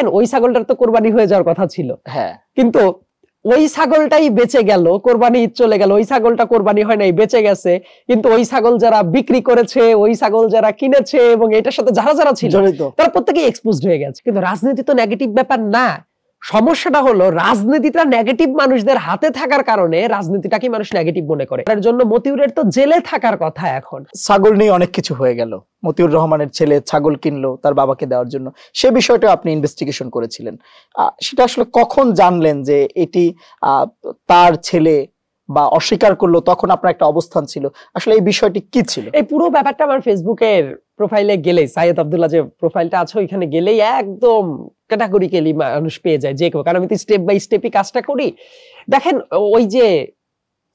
দেখেন ওই ছাগলটার তো কোরবানি হয়ে যাওয়ার কথা ছিল, হ্যাঁ, কিন্তু ওই ছাগলটাই বেঁচে গেল, কোরবানি ঈদ চলে গেল, ওই ছাগলটা কোরবানি হয় নাই, বেঁচে গেছে। কিন্তু ওই ছাগল যারা বিক্রি করেছে, ওই ছাগল যারা কিনেছে এবং এটার সাথে যারা যারা ছিল তারা প্রত্যেকেই এক্সপোজড হয়ে গেছে। কিন্তু রাজনীতি তো নেগেটিভ ব্যাপার না। সমস্যাটা হলো রাজনীতিটা নেগেটিভ মানুষদের হাতে থাকার কারণে রাজনীতিটাকে মানুষ নেগেটিভ মনে করে। তার জন্য মতিউরের তো জেলে থাকার কথা। এখন ছাগল নিয়ে অনেক কিছু হয়ে গেল। মতিউর রহমানের ছেলে ছাগল কিনলো তার বাবাকে দেওয়ার জন্য, সে বিষয়টা আপনি ইনভেস্টিগেশন করেছিলেন। সেটা আসলে কখন জানলেন যে এটি তার ছেলে, বা অস্বীকার করলো তখন আপনার একটা অবস্থান ছিল? আসলে এই বিষয়টি কি ছিল? এই পুরো ব্যাপারটা আমার ফেসবুকের প্রোফাইলে গেলেই, সাইয়েদ আব্দুল্লাহ যে প্রোফাইলটা আছে ওইখানে গেলেই একদম ক্যাটাগরিক্যালি মানুষ পেয়ে যায় যে কেউ, কারণ আমি তো স্টেপ বাই স্টেপই কাজটা করি। দেখেন ওই যে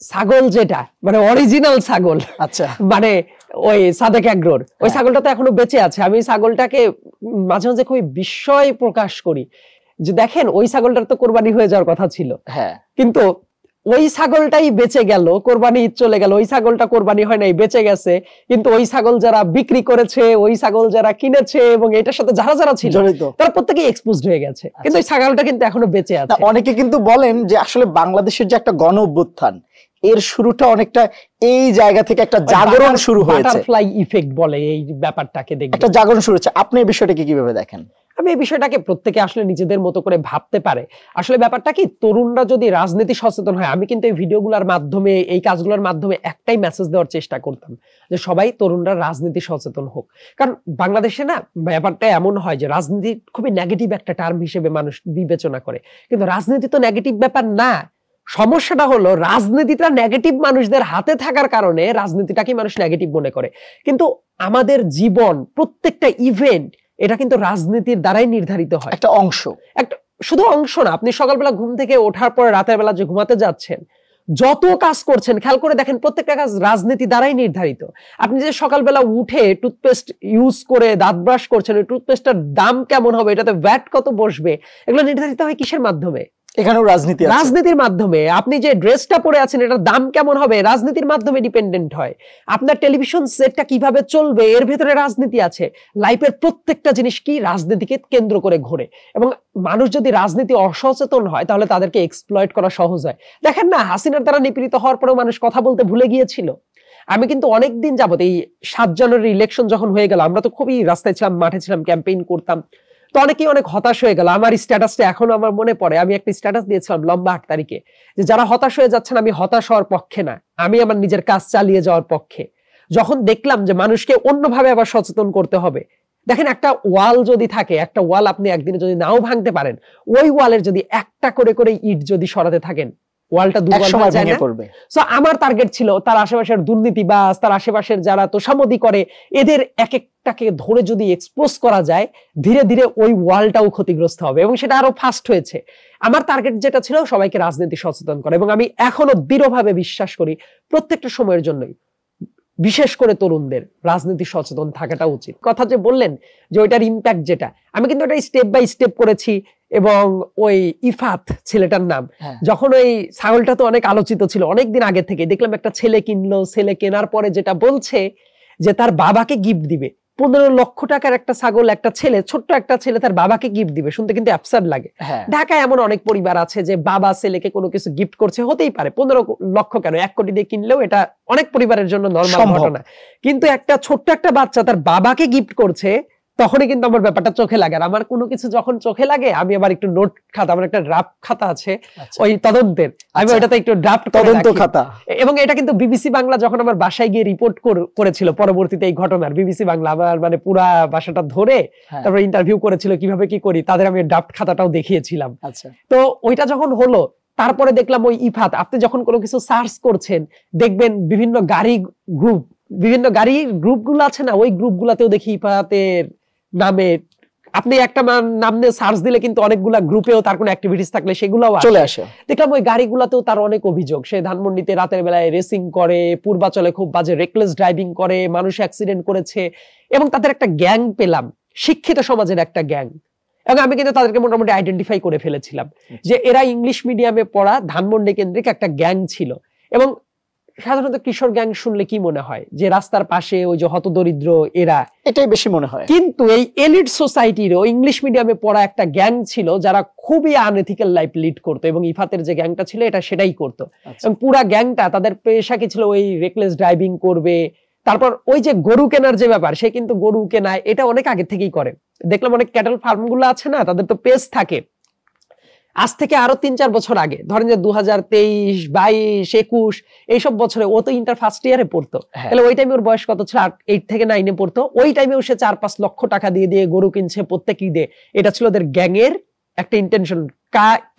ছাগল যেটা মানে অরিজিনাল ছাগল, আচ্ছা, মানে ওই সাদেক এগ্রোর ওই ছাগলটা তো এখনো বেঁচে আছে। আমি ছাগলটাকে মাঝে মাঝে খুবই বিস্ময় প্রকাশ করি যে দেখেন ওই ছাগলটার তো কোরবানি হয়ে যাওয়ার কথা ছিল, হ্যাঁ, কিন্তু ওই ছাগলটাই বেঁচে গেল, কোরবানি ঈদ চলে গেল, ওই ছাগলটা কোরবানি হয় নাই, বেঁচে গেছে। কিন্তু ওই ছাগল যারা বিক্রি করেছে, ওই ছাগল যারা কিনেছে এবং এটার সাথে যারা যারা ছিল তারা প্রত্যেকেই এক্সপোজড হয়ে গেছে। কিন্তু ওই ছাগলটা কিন্তু এখনো বেঁচে আছে। অনেকে কিন্তু বলেন যে আসলে বাংলাদেশের যে একটা গণ অভ্যুত্থান, এর শুরুটা অনেকটা এই জায়গা থেকে একটা জাগরণ শুরু হয়েছে, বাটারফ্লাই ইফেক্ট বলে এই ব্যাপারটাকে, দেখবেন একটা জাগরণ শুরু হয়েছে। আপনি এই বিষয়টাকে কিভাবে দেখেন? আমি এই বিষয়টাকে প্রত্যেকে আসলে নিজেদের মতো করে ভাবতে পারে। আসলে ব্যাপারটা কি, তরুণরা যদি রাজনীতি সচেতন হয়, আমি কিন্তু এই ভিডিওগুলোর মাধ্যমে, এই কাজগুলোর মাধ্যমে একটাই মেসেজ দেওয়ার চেষ্টা করতাম যে সবাই তরুণরা রাজনীতি সচেতন হোক। কারণ বাংলাদেশে না ব্যাপারটা এমন হয় যে রাজনীতি খুবই নেগেটিভ একটা টার্ম হিসেবে মানুষ বিবেচনা করে, কিন্তু রাজনীতি তো নেগেটিভ ব্যাপার না। সমস্যাটা হলো রাজনীতিটা নেগেটিভ মানুষদের হাতে থাকার কারণে রাজনীতিটাকে মানুষ নেগেটিভ মনে করে। কিন্তু আমাদের জীবন, প্রত্যেকটা ইভেন্ট, এটা কিন্তু রাজনীতির দ্বারাই নির্ধারিত হয়, একটা অংশ, একটা শুধু অংশ না। আপনি সকালবেলা ঘুম থেকে ওঠার পর রাতের বেলা যে ঘুমাতে যাচ্ছেন, যত কাজ করছেন খেয়াল করে দেখেন প্রত্যেকটা কাজ রাজনীতি দ্বারাই নির্ধারিত। আপনি যে সকালবেলা উঠে টুথপেস্ট ইউজ করে দাঁত ব্রাশ করছেন, ওই টুথপেস্টটার দাম কেমন হবে, এটাতে ভ্যাট কত বসবে, এগুলো নির্ধারিত হয় কিসের মাধ্যমে? এখানেও রাজনীতি আছে, রাজনীতির মাধ্যমে। আপনি যে ড্রেসটা পরে আছেন এটার দাম কেমন হবে, রাজনীতির মাধ্যমে ডিপেন্ডেন্ট হয়। আপনার টেলিভিশন সেটটা কিভাবে চলবে, এর ভেতরে রাজনীতি আছে। লাইফের প্রত্যেকটা জিনিস কি রাজনীতিকে কেন্দ্র করে ঘোরে। এবং মানুষ যদি রাজনীতি অসচেতন হয় তাহলে তাদেরকে এক্সপ্লয়েট করা সহজ হয়। দেখেন না, হাসিনার দ্বারা নিপীড়িত হওয়ার পরেও মানুষ কথা বলতে ভুলে গিয়েছিল। আমি কিন্তু অনেকদিন যাবত, এই 7 জানুয়ারি ইলেকশন যখন হয়ে গেল, আমরা তো খুবই রাস্তায় ছিলাম, মাঠে ছিলাম, ক্যাম্পেইন করতাম, তো অনেকেই অনেক হতাশ হয়ে গেল। আমার স্ট্যাটাসটা এখনো আমার মনে পড়ে, আমি একটা স্ট্যাটাস দিয়েছিলাম লম্বা 8 তারিখে, যে যারা হতাশ হয়ে যাচ্ছেন আমি হতাশ হওয়ার পক্ষে না, আমি আমার নিজের কাজ চালিয়ে যাওয়ার পক্ষে। যখন দেখলাম যে মানুষকে অন্যভাবে আবার সচেতন করতে হবে, দেখেন একটা ওয়াল যদি থাকে, একটা ওয়াল আপনি একদিনে যদি নাও ভাঙতে পারেন, ওই ওয়ালের যদি একটা করে করে ইট যদি সরাতে থাকেন, ওয়ালটা দুর্বল হয়ে যায় না? সো আমার টার্গেট ছিল তার আশেপাশের দুর্নীতিবাজ, তার আশেপাশের যারা তোষামোদি করে, এদের এক একটাকে ধরে যদি এক্সপোজ করা যায়, ধীরে ধীরে ওই ওয়ালটাও ক্ষতিগ্রস্ত হবে এবং সেটা আরো ফাস্ট হয়েছে। আমার টার্গেট যেটা ছিল সবাইকে রাজনীতি সচেতন করা, এবং আমি এখনো দৃঢ়ভাবে বিশ্বাস করি প্রত্যেকটা সময়ের জন্যই, বিশেষ করে তরুণদের রাজনীতি সচেতন থাকাটা উচিত। কথা যে বললেন যে ওইটার ইম্প্যাক্ট যেটা, আমি কিন্তু এটা স্টেপ বাই স্টেপ করেছি। এবং ওই ইফাত ছেলেটার নাম, যখন ওই ছাগলটা তো অনেক আলোচিত ছিল অনেকদিন আগে থেকে, দেখলাম একটা ছেলে কিনলো, ছেলে কেনার পরে যেটা বলছে যে তার বাবাকে গিফট দিবে, 15 লক্ষ টাকার একটা ছাগল, একটা ছেলে, ছোট্ট একটা ছেলে তার বাবাকে গিফট দিবে, শুনতে কিন্তু অ্যাবসার্ড লাগে। ঢাকায় এমন অনেক পরিবার আছে যে বাবা ছেলেকে কোনো কিছু গিফট করছে, হতেই পারে 15 লক্ষ কেন, 1 কোটি দিয়ে কিনলেও এটা অনেক পরিবারের জন্য নরমাল ঘটনা। কিন্তু একটা ছোট্ট একটা বাচ্চা তার বাবাকে গিফট করছে, তখনই কিন্তু আমার ব্যাপারটা চোখে লাগে। আর আমার কোনো কিছু যখন চোখে লাগে আমি আবার একটু নোট খাতা, আমার একটা ড্রাফট খাতা আছে ওই তদন্তের, আমি ওইটাতে একটু ড্রাফট তদন্ত খাতা, এবং এটা কিন্তু বিবিসি বাংলা যখন আমার বাসায় গিয়ে রিপোর্ট করেছিল পরবর্তীতে এই ঘটনার, বিবিসি বাংলা আমার মানে পুরা বাসাটা ধরে তারপর ইন্টারভিউ করেছিল কিভাবে কি করি, তাদের আমি ড্রাফট খাতাটাও দেখিয়েছিলাম। তো ওইটা যখন হলো, তারপরে দেখলাম ওই ইফাত, আপনি যখন কোনো কিছু সার্চ করছেন দেখবেন বিভিন্ন গাড়ি গ্রুপ, বিভিন্ন গাড়ির গ্রুপগুলো আছে না, ওই গ্রুপগুলোতেও দেখি ইফাতের নামে আপনি একটা নাম নিয়ে সার্চ দিলে কিন্তু অনেকগুলা গ্রুপেও তার কোনো অ্যাক্টিভিটিস থাকলে সেগুলোও চলে আসে। দেখলাম ওই গাড়িগুলোতেও তার অনেক অভিযোগ, সে ধানমন্ডিতে রাতের বেলায় রেসিং করে, পূর্বাচলে খুব বাজে রেকলেস ড্রাইভিং করে, মানুষ অ্যাক্সিডেন্ট করেছে, এবং তাদের একটা গ্যাং পেলাম, শিক্ষিত সমাজের একটা গ্যাং। এবং আমি কিন্তু তাদেরকে মোটামুটি আইডেন্টিফাই করে ফেলেছিলাম যে এরা ইংলিশ মিডিয়ামে পড়া ধানমন্ডি কেন্দ্রিক একটা গ্যাং ছিল। এবং সাধারণত কিশোর গ্যাং শুনলে কি মনে হয় যে রাস্তার পাশে ওই যে হতদরিদ্র এরা, এটাই বেশি মনে হয়। কিন্তু এই এলিট সোসাইটির ইংলিশ মিডিয়ামে পড়া একটা গ্যাং ছিল যারা খুবই আনএথিক্যাল লাইফ লিড করতো, এবং ইফাতের যে গ্যাংটা ছিল এটা সেটাই করতো। এবং পুরা গ্যাংটা তাদের পেশা কি ছিল, ওই রেকলেস ড্রাইভিং করবে, তারপর ওই যে গরু কেনার যে ব্যাপার, সে কিন্তু গরু কেনায় এটা অনেক আগে থেকেই করে। দেখলাম অনেক ক্যাটল ফার্ম গুলো আছে না, তাদের তো পেজ থাকে আজ থেকে আরো 3-4 বছর আগে, ধরেন যে 2023, 22, 21 এইসব বছরে ও তো ইন্টার ফার্স্ট ইয়ারে পড়তো, তাহলে ওই টাইমে ওর বয়স কত ছিল? 8 থেকে 9-এ পড়তো। ওই টাইমেও সে 4-5 লক্ষ টাকা দিয়ে দিয়ে গরু কিনছে প্রত্যেক ঈদে। এটা ছিল ওদের গ্যাংয়ের একটা ইন্টেনশন,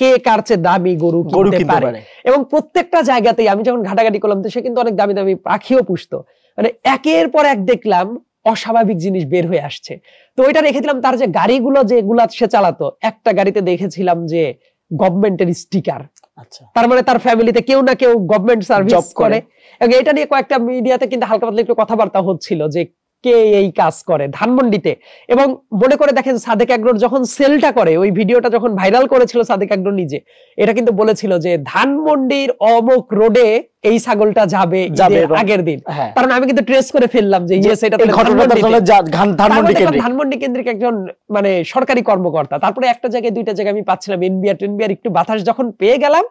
কে কার চেয়ে দামি গরু কিনতে পারে। এবং প্রত্যেকটা জায়গাতেই আমি যখন ঘাটাঘাটি করলাম, তো সে কিন্তু অনেক দামি দামি পাখিও পুষতো। মানে একের পর এক দেখলাম অস্বাভাবিক জিনিস বের হয়ে আসছে। তো ওইটা রেখে দিলাম। তার যে গাড়িগুলো যেগুলা সে চালাতো, একটা গাড়িতে দেখেছিলাম যে গভর্নমেন্টের স্টিকার। আচ্ছা, তার মানে তার ফ্যামিলিতে কেউ না কেউ গভর্নমেন্ট সার্ভিস করে। এবং এটা নিয়ে কয়েকটা মিডিয়াতে কিন্তু হালকা পাতলা একটু কথাবার্তা হচ্ছিল যে কে এই কাজ করে ধানমন্ডিতে। এবং মনে করে দেখেন সাদেক আগ্রোর যখন সেলটা করে, ওই ভিডিওটা যখন ভাইরাল করেছিল সাদেক আগ্রো নিজে, এটা কিন্তু বলেছিল যে ধানমন্ডির অমুক রোডে এই ছাগলটা যাবে আগের দিন। কারণ আমি কিন্তু ট্রেস করে ফেললাম যে ইয়েস, এটা ধানমন্ডি কেন্দ্রিক একজন মানে সরকারি কর্মকর্তা। তারপরে একটা জায়গায় 2টা জায়গায় আমি পাচ্ছিলাম এনবিআর একটু বাতাস যখন পেয়ে গেলাম,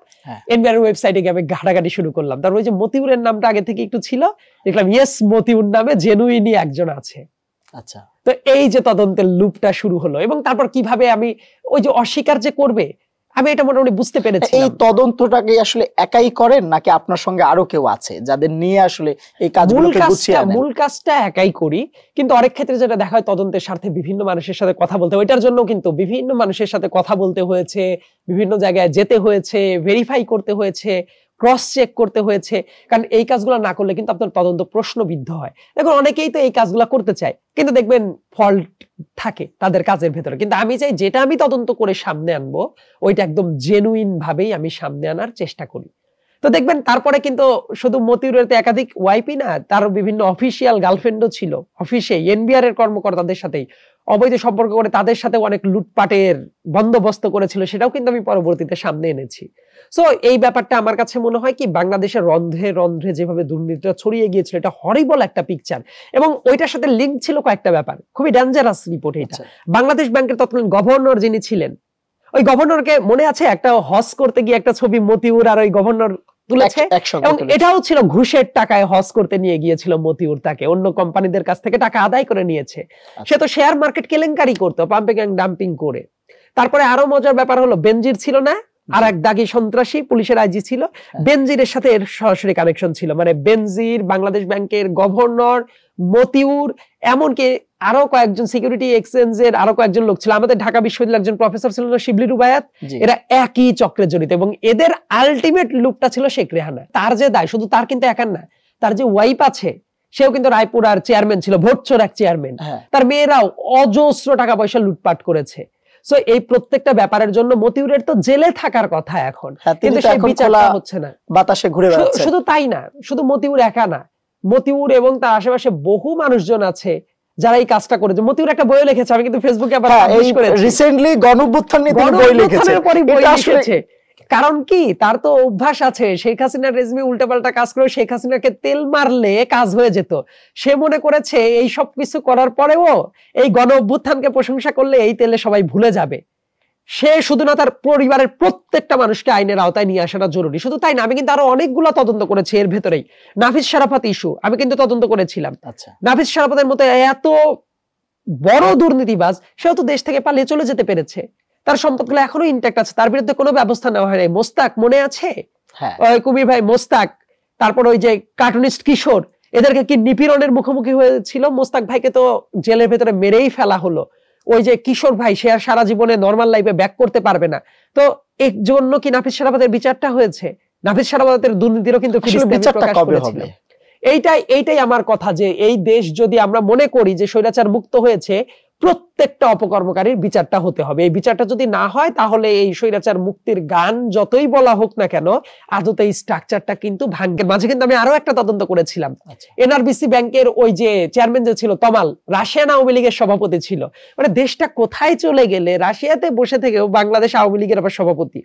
এনবিআর ওয়েবসাইটে গিয়ে আমি ঘাটাঘাটি শুরু করলাম। তারপর ওই যে মতিউরের নামটা আগে থেকে একটু ছিল, দেখলাম ইয়েস মতিউর নামে জেনুইনই একজন আছে। আচ্ছা, তো এই যে তদন্তের লুপটা শুরু হলো। এবং তারপর কিভাবে আমি ওই যে অস্বীকার যে করবে, আমি এটা মোটামুটি বুঝতে পেরেছি। এই তদন্তটাকে আসলে একাই করেন নাকি আপনার সঙ্গে আরো কেউ আছে যাদের নিয়ে আসলে এই কাজগুলোকে গুছিয়ে আনেন? মূল কাজটা একাই করি, কিন্তু অনেক ক্ষেত্রে যেটা দেখা হয় তদন্তের স্বার্থে বিভিন্ন মানুষের সাথে কথা বলতে, ওইটার জন্য কিন্তু বিভিন্ন মানুষের সাথে কথা বলতে হয়েছে, বিভিন্ন জায়গায় যেতে হয়েছে, ভেরিফাই করতে হয়েছে, ক্রস চেক করতে হয়েছে। কারণ এই কাজগুলো না করলে কিন্তু আপনার তদন্ত প্রশ্নবিদ্ধ হয়। দেখুন অনেকেই তো এই কাজগুলো করতে চায়, কিন্তু দেখবেন ফল্ট থাকে তাদের কাজের ভেতরে। কিন্তু আমি চাই যেটা আমি তদন্ত করে সামনে আনবো, ওইটা একদম জেনুইন ভাবেই আমি সামনে আনার চেষ্টা করি। তো দেখবেন তারপরে কিন্তু শুধু মতিউরের একাধিক ওয়াইফই না, তার বিভিন্ন অফিসিয়াল গার্লফ্রেন্ডও ছিল অফিসে, এনবিআর এর কর্মকর্তাদের সাথেই অবৈধ সম্পর্ক করে তাদের সাথে অনেক লুটপাটের বন্দোবস্ত করেছিল, সেটাও কিন্তু আমি পরবর্তীতে সামনে এনেছি। সো এই ব্যাপারটা আমার কাছে মনে হয় কি, বাংলাদেশের রন্ধ্রে রন্ধ্রে যেভাবে দুর্নীতিটা ছড়িয়ে গিয়েছিল, এটা হরিবল একটা পিকচার। এবং ওইটার সাথে লিঙ্ক ছিল কয়েকটা ব্যাপার, খুবই ডেঞ্জারাস রিপোর্ট এটা। বাংলাদেশ ব্যাংকের তৎকালীন গভর্নর যিনি ছিলেন, ওই গভর্নরকে মনে আছে একটা হজ করতে গিয়ে একটা ছবি মতিউর আর ওই গভর্নর তুলেছে, এবং এটাও ছিল ঘুষের টাকায় হজ করতে নিয়ে গিয়েছিল মতিউর, তাকে অন্য কোম্পানিদের কাছ থেকে টাকা আদায় করে নিয়েছে। সে তো শেয়ার মার্কেট কেলেঙ্কারি করতো পাম্পিং এন্ড ডাম্পিং করে। তারপরে আরো মজার ব্যাপার হলো, বেনজির ছিল না, আর এক দাগি সন্ত্রাসী পুলিশের আইজি ছিল, বেনজিরের সাথে এর সরাসরি কানেকশন ছিল। মানে বেনজির, বাংলাদেশ ব্যাংকের গভর্নর, মতিউর, এমনকি আরো কয়েকজন সিকিউরিটি এক্সচেঞ্জের আরো কয়েকজন লোক ছিল। আমাদের ঢাকা বিশ্ববিদ্যালয়ের একজন প্রফেসর ছিল শিবলি রুবায়াত, এরা একই চক্রে জড়িত। এবং এদের আলটিমেট লুপটা ছিল শেখ রেহানা। তার যে দায়, শুধু তার কিন্তু একার না, তার যে ওয়াইফ আছে সেও কিন্তু রায়পুরার চেয়ারম্যান ছিল, ভোটচোর এক চেয়ারম্যান। তার মেয়েরাও অজস্র টাকা পয়সা লুটপাট করেছে। সো এই প্রত্যেকটা ব্যাপারের জন্য মতিউরের তো জেলে থাকার কথা এখন, কিন্তু সেই বিচারটা হচ্ছে না, বাতাসে ঘুরে বেড়াচ্ছে। শুধু তাই না, শুধু মতিউর একা না, মতিউর এবং তার আশেপাশে বহু মানুষজন আছে যারা এই কাজটা করেছে। মতিউর একটা বই লিখেছে, আমি কিন্তু ফেসবুকে আবার পাবলিশ করেছি রিসেন্টলি, গণঅভ্যুত্থান নিয়ে তিনি বই লিখেছে। কারণ কি, তার তো অভ্যাস আছে শেখ হাসিনার রেজিমে উল্টাপাল্টা কাজ করে শেখ হাসিনাকে তেল মারলে কাজ হয়ে যেত। সে মনে করেছে এই সব কিছু করার পরেও এই গণঅভ্যুত্থানকে প্রশংসা করলে এই তেলে সবাই ভুলে যাবে। সে শুধু না, তার পরিবারের প্রত্যেকটা মানুষকে আইনের আওতায় নিয়ে আসাটা জরুরি। শুধু তাই না, আমি কিন্তু আরো অনেকগুলো তদন্ত করেছি এর ভেতরেই। নাফিস শারাফাত ইস্যু আমি কিন্তু তদন্ত করেছিলাম। নাফিস শারাফাতের মতো এত বড় দুর্নীতিবাজ, সেও তো দেশ থেকে পালিয়ে চলে যেতে পেরেছে, তার সম্পদগুলো এখনো ইনট্যাক্ট আছে, তার বিরুদ্ধে কোনো ব্যবস্থা নেওয়া হয় নাই। মোস্তাক মনে আছে, কবির ভাই মোস্তাক, তারপর ওই যে কার্টুনিস্ট কিশোর, এদেরকে কি নিপীড়নের মুখোমুখি হয়েছিল। মোস্তাক ভাইকে তো জেলের ভেতরে মেরেই ফেলা হলো। ওই যে কিশোর ভাই, সে আর সারা জীবনে নর্মাল লাইফে ব্যাক করতে পারবে না। তো এর জন্য কি নাফিস শারাফাতের বিচারটা হয়েছে? নাফিস শারাফাতের দুর্নীতিরও কিন্তু বিচারটা কবে হবে? এইটাই আমার কথা, যে এই দেশ যদি আমরা মনে করি যে স্বৈরাচার মুক্ত হয়েছে, প্রত্যেকটা অপকর্মকারীর বিচারটা হতে হবে। এই বিচারটা যদি না হয়, তাহলে এই স্বৈরাচার মুক্তির গান যতই বলা হোক না কেন, আদতে এই স্ট্রাকচারটা কিন্তু ভাঙবে। মাঝে কিন্তু আমি আরো একটা তদন্ত করেছিলাম। এনআরবিসি ব্যাংকের ওই যে চেয়ারম্যান যে ছিল তমাল, রাশিয়ান আওয়ামী লীগের সভাপতি ছিল। মানে দেশটা কোথায় চলে গেলে, রাশিয়াতে বসে থেকেও বাংলাদেশ আওয়ামী লীগের আবার সভাপতি।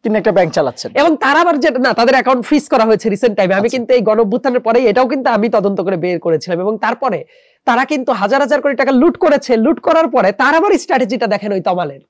তিনি একটা ব্যাংক চালাচ্ছেন এবং তারা আবার যেটা না, তাদের অ্যাকাউন্ট ফ্রিজ করা হয়েছে রিসেন্ট টাইমে। আমি কিন্তু এই গণঅভ্যুত্থানের পরে এটাও কিন্তু আমি তদন্ত করে বের করেছিলাম। এবং তারপরে তারা কিন্তু হাজার হাজার কোটি টাকা লুট করেছে। লুট করার পরে তার আবার স্ট্র্যাটেজিটা দেখেন ওই তমালের,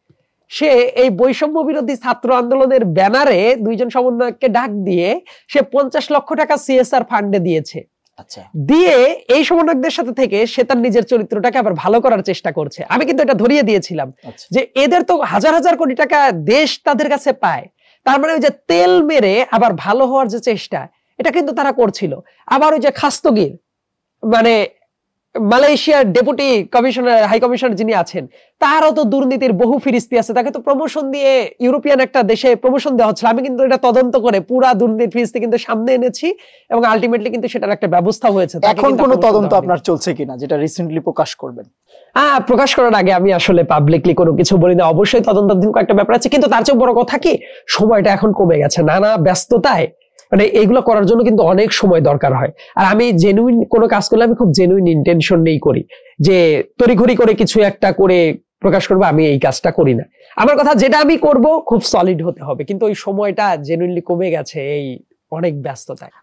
সে এই বৈষম্য বিরোধী ছাত্র আন্দোলনের ব্যানারে 2 জন সমন্বয়ককে ডাক দিয়ে সে 50 লক্ষ টাকা সিএসআর ফান্ডে দিয়েছে। আচ্ছা, দিয়ে এই সমন্বয়কদের সাথে থেকে সে তার নিজের চরিত্রটাকে আবার ভালো করার চেষ্টা করছে। আমি কিন্তু এটা ধরিয়ে দিয়েছিলাম যে এদের তো হাজার হাজার কোটি টাকা দেশ তাদের কাছে পায়, তার মানে ওই যে তেল মেরে আবার ভালো হওয়ার যে চেষ্টা, এটা কিন্তু তারা করছিল। আবার ওই যে খাস্তগির, মানে মালয়েশিয়ার ডেপুটি কমিশনার, হাই কমিশনার যিনি আছেন, তারও তো দুর্নীতির বহু ফিরিস্তি আছে। তাকে তো প্রমোশন দিয়ে ইউরোপিয়ান একটা দেশে প্রমোশন দেওয়া হচ্ছিল। আমি কিন্তু এটা তদন্ত করে পুরা দুর্নীতির ফিরিস্তি কিন্তু সামনে এনেছি এবং আলটিমেটলি কিন্তু সেটার একটা ব্যবস্থা হয়েছে। এখন কোনো তদন্ত আপনার চলছে কিনা যেটা রিসেন্টলি প্রকাশ করবেন? প্রকাশ করার আগে আমি আসলে পাবলিকলি কোনো কিছু বলি না। অবশ্যই তদন্তাধীন কয়েকটা ব্যাপার আছে, কিন্তু তার চেয়ে বড় কথা কি, সময়টা এখন কমে গেছে। নানা ব্যস্ততায় মানে এইগুলো করার জন্য কিন্তু অনেক সময় দরকার হয়। আর আমি জেনুইন কোনো কাজ করলে আমি খুব জেনুইন ইন্টেনশন নেই করি, যে তড়িঘড়ি করে কিছু একটা করে প্রকাশ করবো, আমি এই কাজটা করি না। আমার কথা, যেটা আমি করব খুব সলিড হতে হবে, কিন্তু ওই সময়টা জেনুইনলি কমে গেছে এই অনেক ব্যস্ততায়।